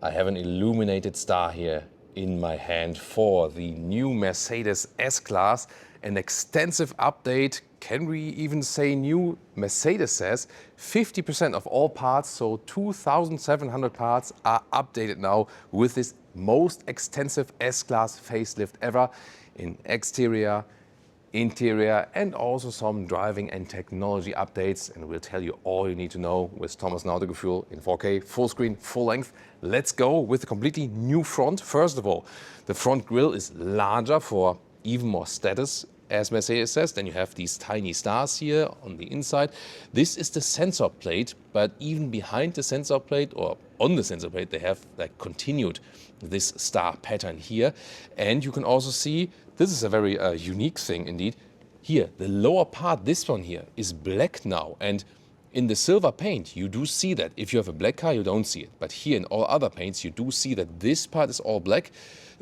I have an illuminated star here in my hand for the new Mercedes S-Class. An extensive update, can we even say new? Mercedes says 50% of all parts, so 2,700 parts, are updated now with this most extensive S-Class facelift ever in exterior, interior, and also some driving and technology updates. And we'll tell you all you need to know with Thomas Nautegefühl in 4K, full screen, full length. Let's go with a completely new front. First of all, the front grille is larger for even more status, as Mercedes says. Then you have these tiny stars here on the inside. This is the sensor plate, but even behind the sensor plate, or on the sensor plate, they have like continued this star pattern here. And you can also see, this is a very unique thing indeed. Here, the lower part, this one here, is black now. And in the silver paint, you do see that. If you have a black car, you don't see it. But here in all other paints, you do see that this part is all black.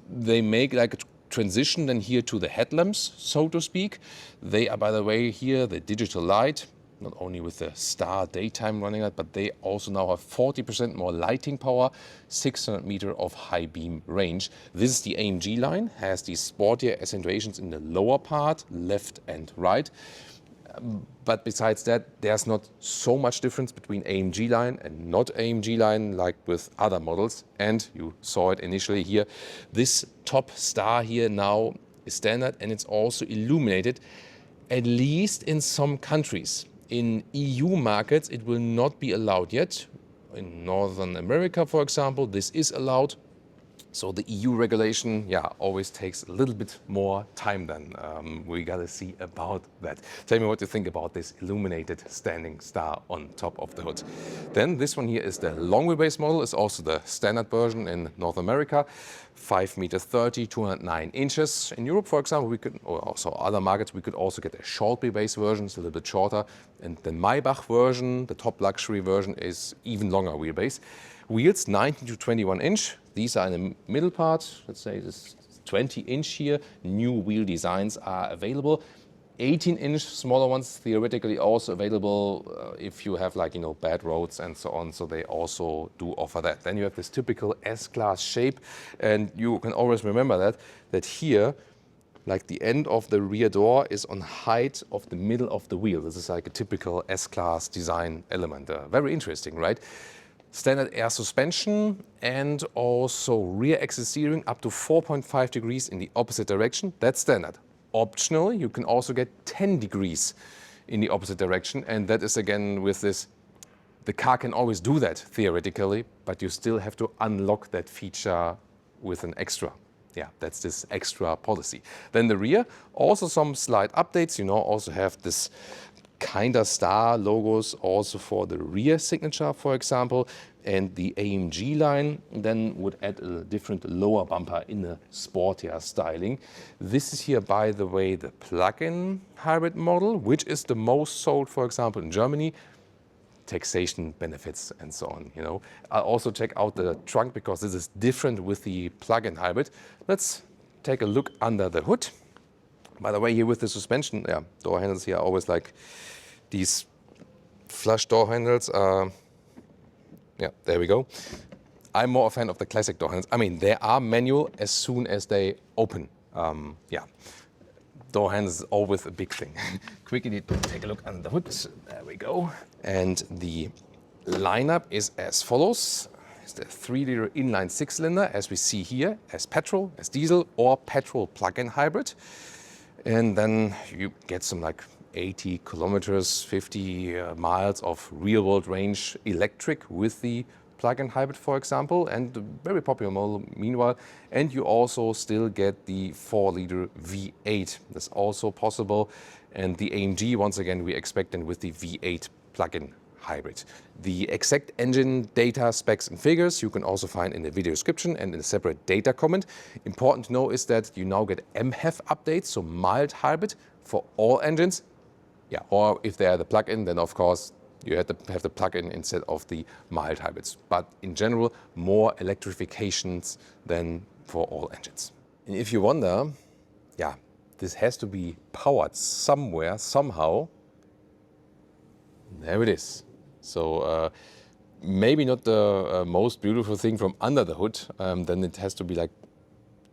They make like a transition then here to the headlamps, so to speak. They are, by the way, here the digital light, not only with the star daytime running light, but they also now have 40% more lighting power, 600 meter of high beam range. This is the AMG line, has these sportier accentuations in the lower part, left and right. But besides that, there's not so much difference between AMG line and not AMG line like with other models. And you saw it initially here. This top star here now is standard, and it's also illuminated, at least in some countries. In EU markets, it will not be allowed yet. In Northern America, for example, this is allowed. So the EU regulation, yeah, always takes a little bit more time than we gotta see about that. Tell me what you think about this illuminated standing star on top of the hood. Then this one here is the long wheelbase model. It's also the standard version in North America. 5 meters 30, 209 inches. In Europe, for example, we could, or also other markets, we could also get a short wheelbase version. It's a little bit shorter. And the Maybach version, the top luxury version, is even longer wheelbase. Wheels 19 to 21 inch. These are in the middle part. Let's say this 20 inch here. New wheel designs are available. 18 inch smaller ones theoretically also available if you have, like, you know, bad roads and so on. So they also do offer that. Then you have this typical S-Class shape, and you can always remember that here, like the end of the rear door is on height of the middle of the wheel. This is like a typical S-Class design element. Very interesting, right? Standard air suspension and also rear exit steering up to 4.5 degrees in the opposite direction. That's standard. Optional, you can also get 10 degrees in the opposite direction, and that is again with this, the car can always do that theoretically, but you still have to unlock that feature with an extra. Yeah, that's this extra policy. Then the rear, also some slight updates, you know, also have this kind of star logos also for the rear signature, for example, and the AMG line then would add a different lower bumper in a sportier styling. This is here, by the way, the plug-in hybrid model, which is the most sold, for example, in Germany. Taxation benefits and so on, you know. I'll also check out the trunk because this is different with the plug-in hybrid. Let's take a look under the hood. By the way, here with the suspension, yeah, door handles here are always like these flush door handles. Yeah, there we go. I'm more a fan of the classic door handles. I mean, they are manual as soon as they open. Yeah, door handles is always a big thing. Quickly take a look under the hood. There we go. And the lineup is as follows. It's the 3-liter inline 6-cylinder, as we see here, as petrol, as diesel, or petrol plug-in hybrid. And then you get some like 80 kilometers, 50 miles of real-world range electric with the plug-in hybrid, for example, and a very popular model meanwhile. And you also still get the 4-liter V8. That's also possible. And the AMG, once again, we expect then with the V8 plug-in hybrid. The exact engine data, specs and figures you can also find in the video description and in a separate data comment. Important to know is that you now get MHEV updates, so mild hybrid for all engines. Yeah, or if they are the plug-in, then of course you have to have the plug-in instead of the mild hybrids. But in general, more electrifications than for all engines. And if you wonder, yeah, this has to be powered somewhere, somehow. There it is. So maybe not the most beautiful thing from under the hood. Then it has to be like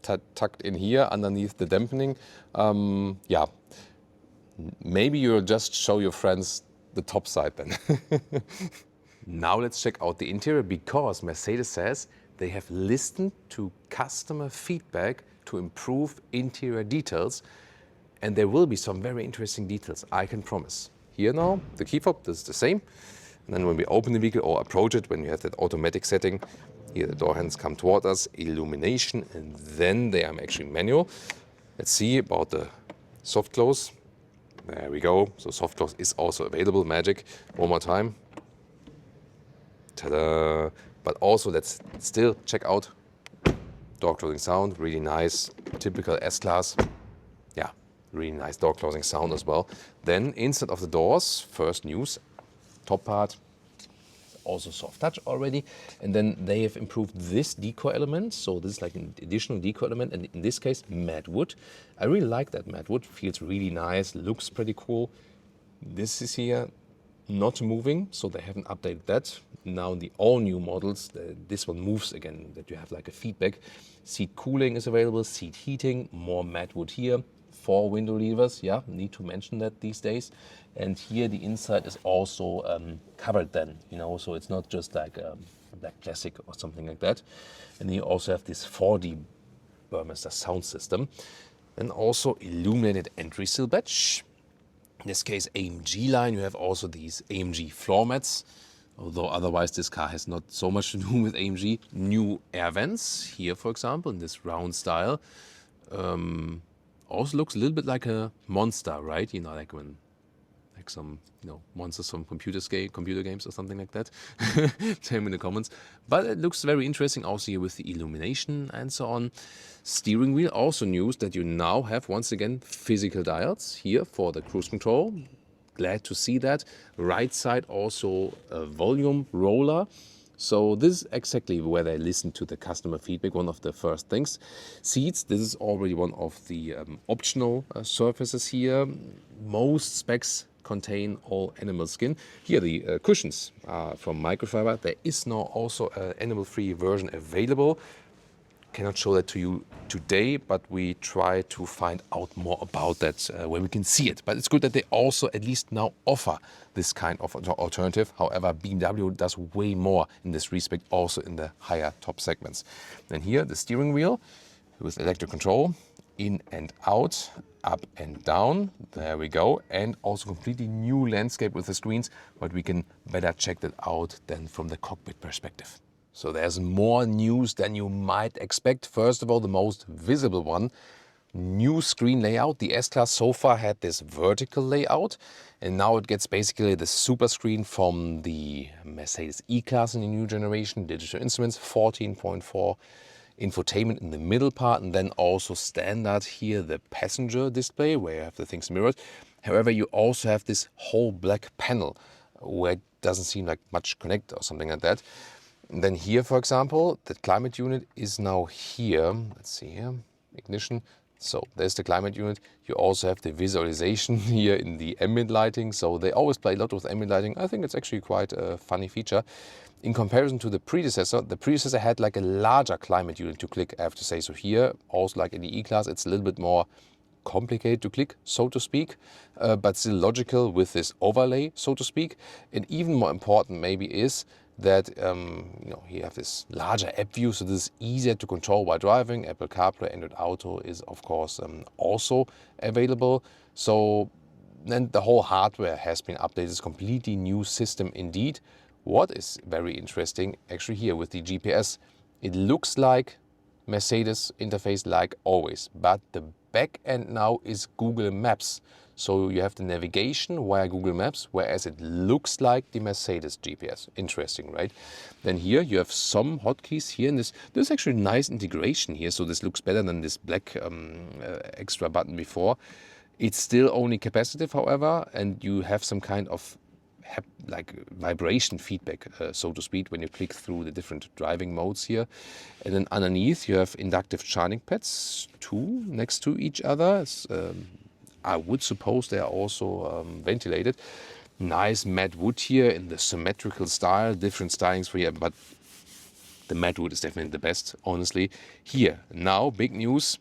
tucked in here underneath the dampening. Yeah, maybe you'll just show your friends the top side then. Now let's check out the interior, because Mercedes says they have listened to customer feedback to improve interior details, and there will be some very interesting details, I can promise. Here now, the key fob, this is the same. And then when we open the vehicle or approach it, when you have that automatic setting, here the door hands come toward us, illumination, and then they are actually manual. Let's see about the soft close. There we go. So soft close is also available, magic. One more time. Ta-da! But also let's still check out door closing sound, really nice, typical S-Class. Yeah, really nice door closing sound as well. Then inside of the doors, first news, top part, also soft touch already. And then they have improved this decor element. So this is like an additional decor element, and in this case, matte wood. I really like that matte wood, feels really nice, looks pretty cool. This is here not moving, so they haven't updated that. Now in the all new models, this one moves again, that you have like a feedback. Seat cooling is available, seat heating, more matte wood here. 4 window levers, yeah, need to mention that these days. And here the inside is also covered then, you know, so it's not just like black plastic or something like that. And you also have this 4D Burmester sound system. And also illuminated entry sill badge. In this case, AMG line, you have also these AMG floor mats. Although otherwise this car has not so much to do with AMG. New air vents here, for example, in this round style. Also looks a little bit like a monster, right? You know, like when, like some, you know, monsters from computer games or something like that. Tell me in the comments. But it looks very interesting also here with the illumination and so on. Steering wheel, also news that you now have once again physical dials here for the cruise control. Glad to see that. Right side also a volume roller. So this is exactly where they listen to the customer feedback, one of the first things. Seats, this is already one of the optional surfaces here. Most specs contain all animal skin. Here the cushions are from microfiber. There is now also an animal-free version available. Cannot show that to you today, but we try to find out more about that when we can see it. But it's good that they also at least now offer this kind of alternative. However, BMW does way more in this respect, also in the higher top segments. And here the steering wheel with electric control, in and out, up and down. There we go. And also completely new landscape with the screens, but we can better check that out than from the cockpit perspective. So there's more news than you might expect. First of all, the most visible one, new screen layout. The S-Class so far had this vertical layout, and now it gets basically the super screen from the Mercedes E-Class in the new generation. Digital instruments, 14.4 infotainment in the middle part, and then also standard here, the passenger display where you have the things mirrored. However, you also have this whole black panel where it doesn't seem like much connect or something like that. And then here, for example, the climate unit is now here. Let's see here, ignition. So there's the climate unit. You also have the visualization here in the ambient lighting. So they always play a lot with ambient lighting. I think it's actually quite a funny feature. In comparison to the predecessor had like a larger climate unit to click, I have to say. So here, also like in the E-Class, it's a little bit more complicated to click, so to speak, but still logical with this overlay, so to speak. And even more important maybe is that you know, you have this larger app view, so this is easier to control while driving. Apple CarPlay, Android Auto is of course also available. So then the whole hardware has been updated. It's a completely new system indeed. What is very interesting actually here with the GPS, it looks like Mercedes interface like always, but the back end now is Google Maps. So you have the navigation via Google Maps, whereas it looks like the Mercedes GPS. Interesting, right? Then here you have some hotkeys here, and this is actually a nice integration here. So this looks better than this black extra button before. It's still only capacitive, however, and you have some kind of like vibration feedback, so to speak, when you click through the different driving modes here. And then underneath you have inductive charging pads, 2 next to each other. I would suppose they are also ventilated. Nice matte wood here in the symmetrical style, different stylings for you, but the matte wood is definitely the best, honestly. Here, now, big news.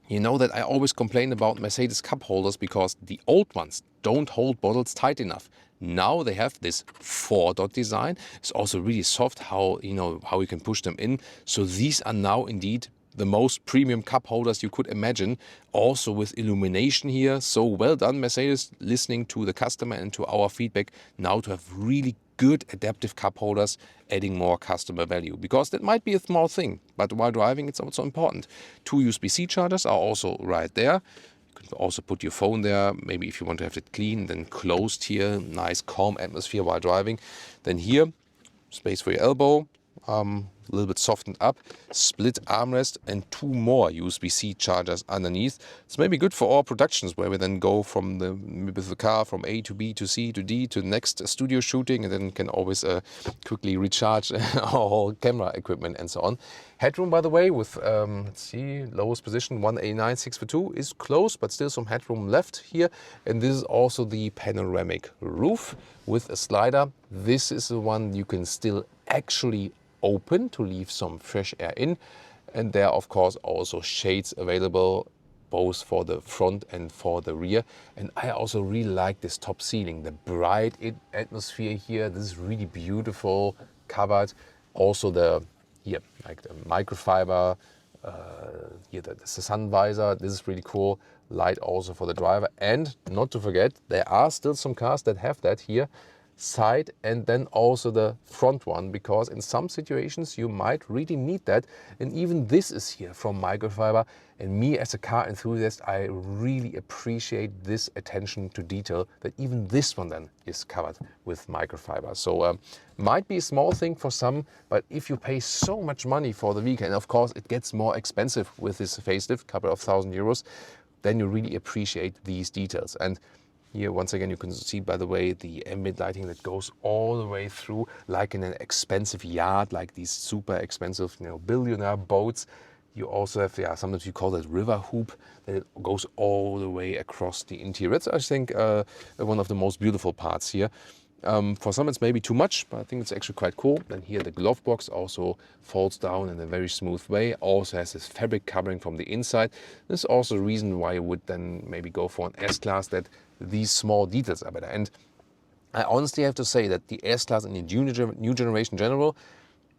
You know that I always complain about Mercedes cup holders because the old ones don't hold bottles tight enough. Now they have this 4-dot design. It's also really soft how you can push them in. So these are now indeed the most premium cup holders you could imagine. Also with illumination here. So well done, Mercedes, listening to the customer and to our feedback now to have really good adaptive cup holders, adding more customer value. Because that might be a small thing, but while driving it's also important. 2 USB-C chargers are also right there. You can also put your phone there, maybe if you want to have it clean, then closed here. Nice calm atmosphere while driving. Then here, space for your elbow. A little bit softened up, split armrest and 2 more USB-C chargers underneath. It's maybe good for all productions where we then go from with the car from A to B to C to D to the next studio shooting, and then can always quickly recharge our whole camera equipment and so on. Headroom, by the way, with let's see, lowest position 189 6x2 is close, but still some headroom left here. And this is also the panoramic roof with a slider. This is the one you can still actually open to leave some fresh air in, and there of course also shades available both for the front and for the rear. And I also really like this top ceiling, the bright atmosphere here. This is really beautiful covered. Also the here like the microfiber here the sun visor, this is really cool. Light also for the driver, and not to forget there are still some cars that have that here side and then also the front one, because in some situations you might really need that. And even this is here from microfiber, and me as a car enthusiast, I really appreciate this attention to detail that even this one then is covered with microfiber. So might be a small thing for some, but if you pay so much money for the vehicle, and of course it gets more expensive with this facelift, couple of €1,000, then you really appreciate these details. And here, once again, you can see, by the way, the ambient lighting that goes all the way through, like in an expensive yacht, like these super expensive, billionaire boats. You also have, sometimes you call that river hoop, that it goes all the way across the interior. It's, I think, one of the most beautiful parts here. For some it's maybe too much, but I think it's actually quite cool. Then here the glove box also folds down in a very smooth way. Also has this fabric covering from the inside. This is also a reason why you would then maybe go for an S-Class, that these small details are better. And I honestly have to say that the S-Class and the new generation in general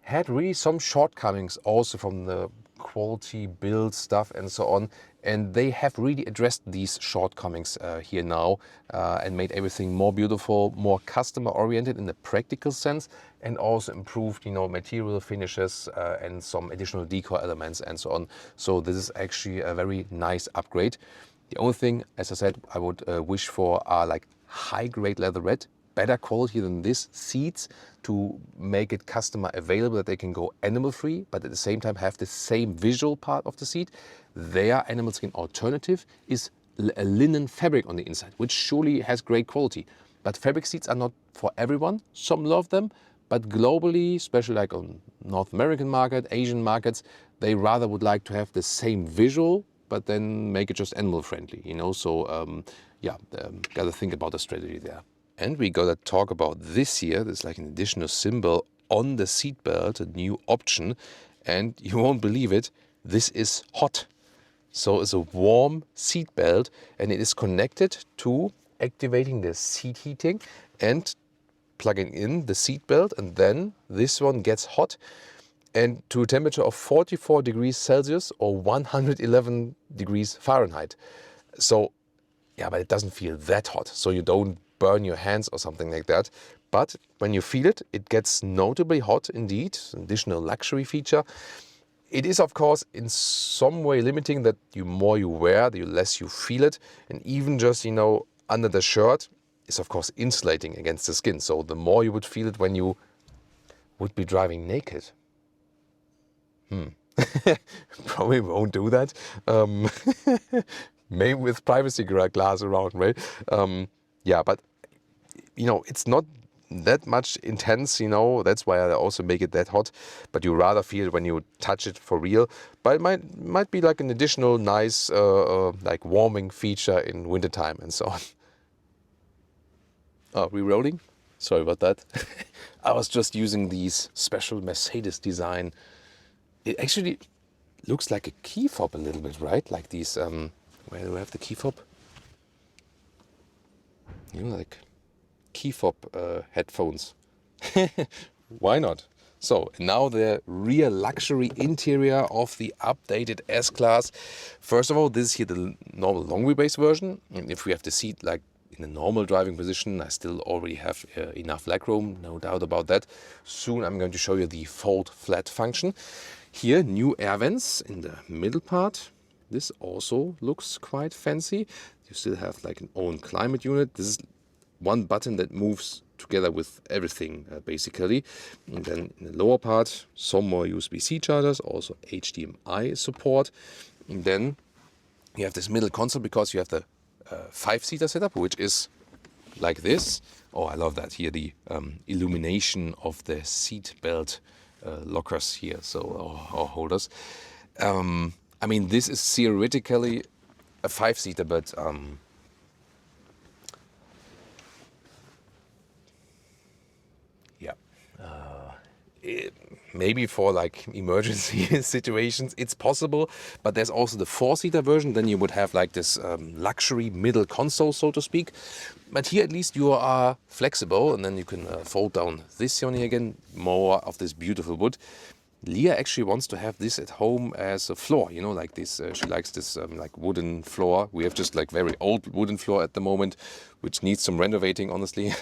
had really some shortcomings also from the quality build stuff and so on, and they have really addressed these shortcomings here now and made everything more beautiful, more customer oriented in the practical sense, and also improved material finishes and some additional decor elements and so on. So this is actually a very nice upgrade. The only thing, as I said, I would wish for are like high grade leatherette, better quality than this seats, to make it customer available, that they can go animal free, but at the same time have the same visual part of the seat. Their animal skin alternative is a linen fabric on the inside, which surely has great quality. But fabric seats are not for everyone. Some love them, but globally, especially like on North American market, Asian markets, they rather would like to have the same visual, but then make it just animal friendly, So gotta think about the strategy there. And we gotta talk about this here. There's like an additional symbol on the seatbelt, a new option. And you won't believe it, this is hot. So it's a warm seatbelt, and it is connected to activating the seat heating and plugging in the seatbelt, and then this one gets hot and to a temperature of 44 degrees Celsius or 111 degrees Fahrenheit. So, but it doesn't feel that hot, so you don't burn your hands or something like that. But when you feel it, it gets notably hot indeed, an additional luxury feature. It is, of course, in some way limiting that the more you wear, the less you feel it. And even just, under the shirt is, of course, insulating against the skin. So the more you would feel it when you would be driving naked. Probably won't do that. Maybe with privacy glass around, right? But it's not that much intense, that's why I also make it that hot, but you rather feel it when you touch it for real. But it might be like an additional nice like warming feature in wintertime and so on. Re-rolling. Sorry about that. I was just using these special Mercedes design. It actually looks like a key fob a little bit, right? Like these, where do I have the key fob? You know, like key fob headphones. Why not? So now the rear luxury interior of the updated S-Class. First of all, this is here the normal long wheelbase version. And if we have the seat like in a normal driving position, I still already have enough legroom, no doubt about that. Soon I'm going to show you the fold flat function. Here, new air vents in the middle part. This also looks quite fancy. You still have like an own climate unit. This is one button that moves together with everything basically. And then in the lower part, some more USB-C chargers, also HDMI support. And then you have this middle console because you have the 5-seater setup, which is like this. Oh, I love that here, the illumination of the seat belt lockers here, so or holders. I mean, this is theoretically a 5-seater, but maybe for like emergency situations it's possible, but there's also the 4-seater version. Then you would have like this luxury middle console, so to speak. But here at least you are flexible, and then you can fold down this one here again, more of this beautiful wood. Leah actually wants to have this at home as a floor, you know, like this. She likes this like wooden floor. We have just like very old wooden floor at the moment, which needs some renovating, honestly.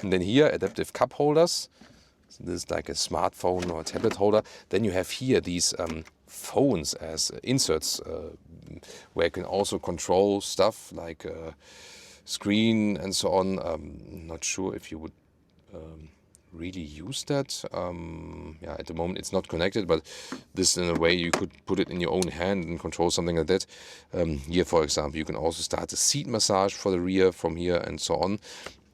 And then here, adaptive cup holders. So this is like a smartphone or a tablet holder. Then you have here these phones as inserts, where you can also control stuff like screen and so on. Not sure if you would really use that. Yeah, at the moment it's not connected, but this in a way you could put it in your own hand and control something like that. Here, for example, you can also start a seat massage for the rear from here and so on.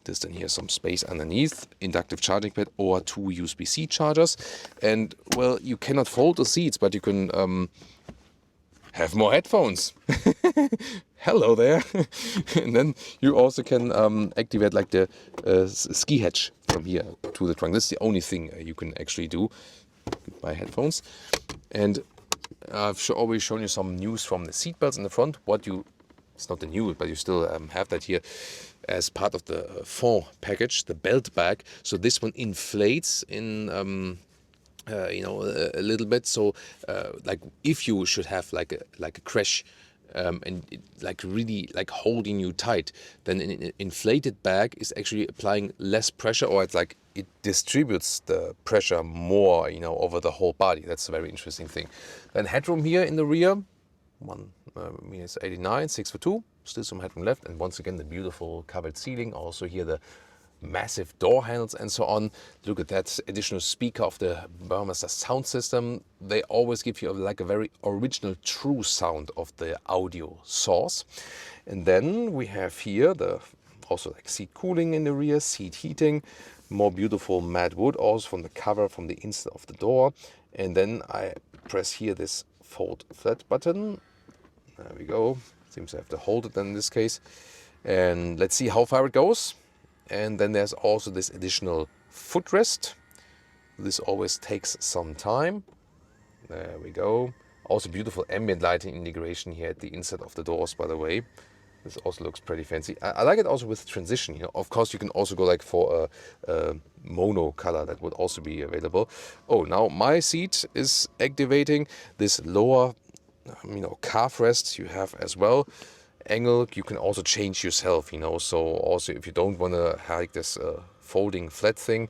There's then here some space underneath, inductive charging pad or 2 USB-C chargers. And well, you cannot fold the seats, but you can have more headphones. Hello there. And then you also can activate like the ski hatch from here to the trunk. This is the only thing you can actually do by headphones. And I've always shown you some news from the seat belts in the front. It's not the new, but you still have that here as part of the fond package, the belt bag. So this one inflates in a little bit. So like if you should have like a crash and it, like really like holding you tight, then an inflated bag is actually applying less pressure, or it's like it distributes the pressure more, you know, over the whole body. That's a very interesting thing. Then headroom here in the rear. It's 89, 6'2", still some headroom left, and once again the beautiful covered ceiling. Also here the massive door handles and so on. Look at that additional speaker of the Burmester sound system. They always give you like a very original true sound of the audio source. And then we have here the also like seat cooling in the rear, seat heating, more beautiful matte wood also from the cover from the inside of the door. And then I press here this fold flat button. There we go. Seems I have to hold it then in this case. And let's see how far it goes. And then there's also this additional footrest. This always takes some time. There we go. Also beautiful ambient lighting integration here at the inside of the doors, by the way. This also looks pretty fancy. I like it also with transition. You know, of course, you can also go like for a mono color. That would also be available. Oh, now my seat is activating. This lower calf rest you have as well. Angle you can also change yourself, you know, so also if you don't want to have like this folding flat thing,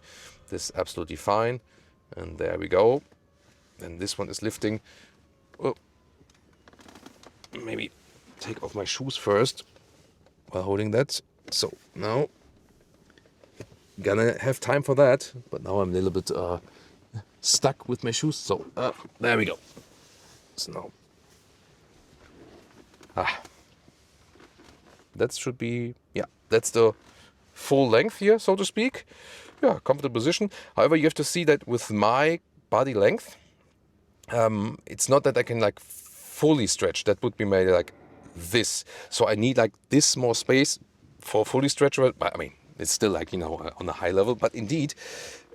this is absolutely fine. And there we go. And this one is lifting. Oh, maybe take off my shoes first while holding that. So now gonna have time for that, but now I'm a little bit stuck with my shoes. So there we go. So now that should be, yeah, that's the full length here, so to speak. Yeah, comfortable position. However, you have to see that with my body length, it's not that I can like fully stretch. That would be made like this. So I need like this more space for fully stretchable. I mean, it's still like, you know, on a high level. But indeed,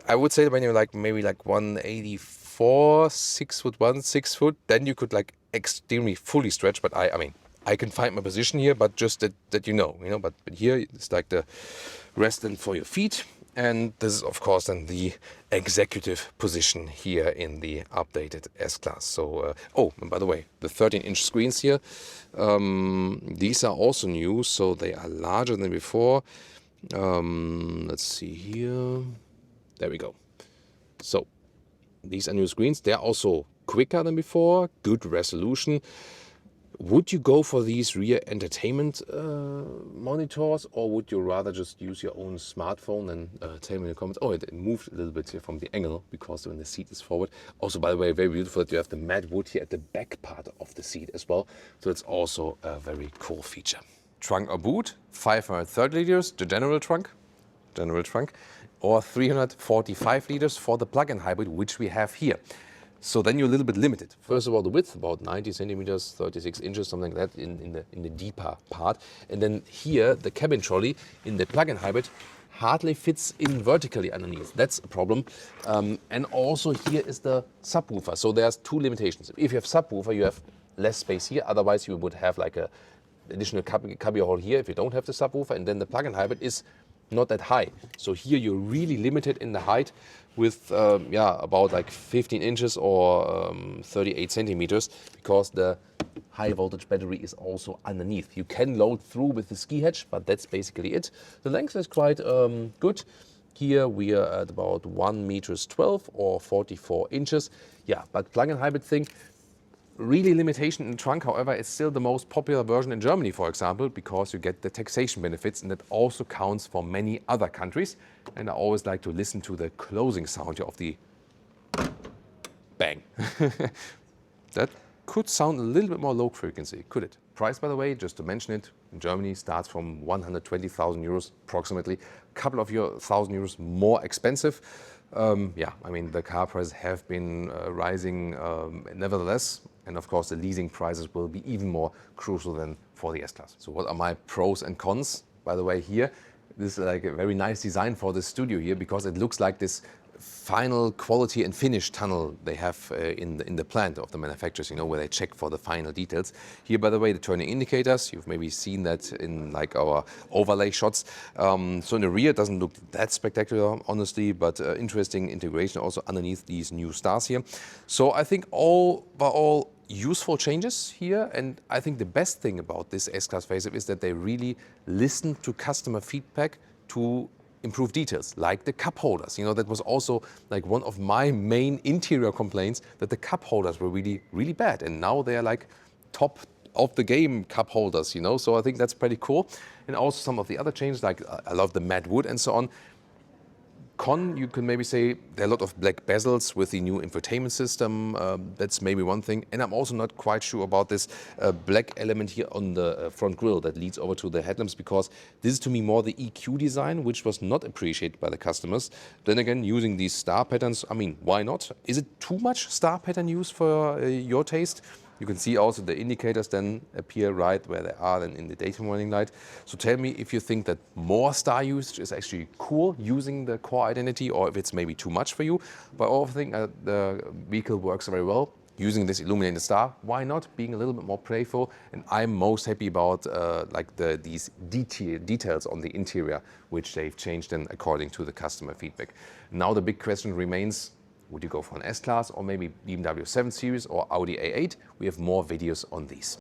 I would say when you're like maybe like 184, 6'1", 6 foot, then you could like extremely fully stretch. But I mean, I can find my position here, but just that you know, but here it's like the rest then for your feet. And this is, of course, then the executive position here in the updated S-Class. So, oh, and by the way, the 13-inch screens here, these are also new, so they are larger than before. Let's see here. There we go. So, these are new screens. They're also quicker than before, good resolution. Would you go for these rear entertainment monitors, or would you rather just use your own smartphone? And tell me in the comments. Oh, it moved a little bit here from the angle because when the seat is forward. Also, by the way, very beautiful that you have the matte wood here at the back part of the seat as well. So it's also a very cool feature. Trunk or boot, 530 liters, the general trunk, or 345 liters for the plug-in hybrid, which we have here. So then you're a little bit limited. First of all, the width, about 90 centimeters, 36 inches, something like that in the deeper part. And then here, the cabin trolley in the plug-in hybrid hardly fits in vertically underneath. That's a problem. And also here is the subwoofer. So there's two limitations. If you have subwoofer, you have less space here. Otherwise, you would have like a additional cubby hole here if you don't have the subwoofer. And then the plug-in hybrid is not that high. So here you're really limited in the height with about like 15 inches or 38 centimeters, because the high voltage battery is also underneath. You can load through with the ski hatch, but that's basically it. The length is quite good. Here we are at about 1 meters 12 or 44 inches. Yeah, but plug-in hybrid thing, really limitation in the trunk. However, it's still the most popular version in Germany, for example, because you get the taxation benefits, and that also counts for many other countries. And I always like to listen to the closing sound here of the bang. That could sound a little bit more low frequency, could it? Price, by the way, just to mention it, in Germany starts from 120,000 euros approximately, a couple of thousand euros more expensive. Yeah, I mean, the car prices have been rising nevertheless. And of course, the leasing prices will be even more crucial than for the S-Class. So what are my pros and cons? By the way, here, this is like a very nice design for the studio here, because it looks like this final quality and finish tunnel they have in the plant of the manufacturers, where they check for the final details. Here, by the way, the turning indicators, you've maybe seen that in like our overlay shots. So in the rear, it doesn't look that spectacular, honestly, but interesting integration also underneath these new stars here. So I think overall useful changes here, and I think the best thing about this S-Class facelift is that they really listen to customer feedback to improve details, like the cup holders. That was also like one of my main interior complaints, that the cup holders were really, really bad. And now they are like top of the game cup holders, So I think that's pretty cool. And also some of the other changes, like I love the matte wood and so on. Con, you can maybe say there are a lot of black bezels with the new infotainment system. That's maybe one thing. And I'm also not quite sure about this black element here on the front grille that leads over to the headlamps, because this is to me more the EQ design, which was not appreciated by the customers. Then again, using these star patterns, I mean, why not? Is it too much star pattern use for your taste? You can see also the indicators then appear right where they are then in the daytime running light. So tell me if you think that more star usage is actually cool using the core identity, or if it's maybe too much for you. But I think the vehicle works very well. Using this illuminated star, why not? Being a little bit more playful. And I'm most happy about these details on the interior, which they've changed then according to the customer feedback. Now the big question remains, would you go for an S-Class or maybe BMW 7 Series or Audi A8? We have more videos on these.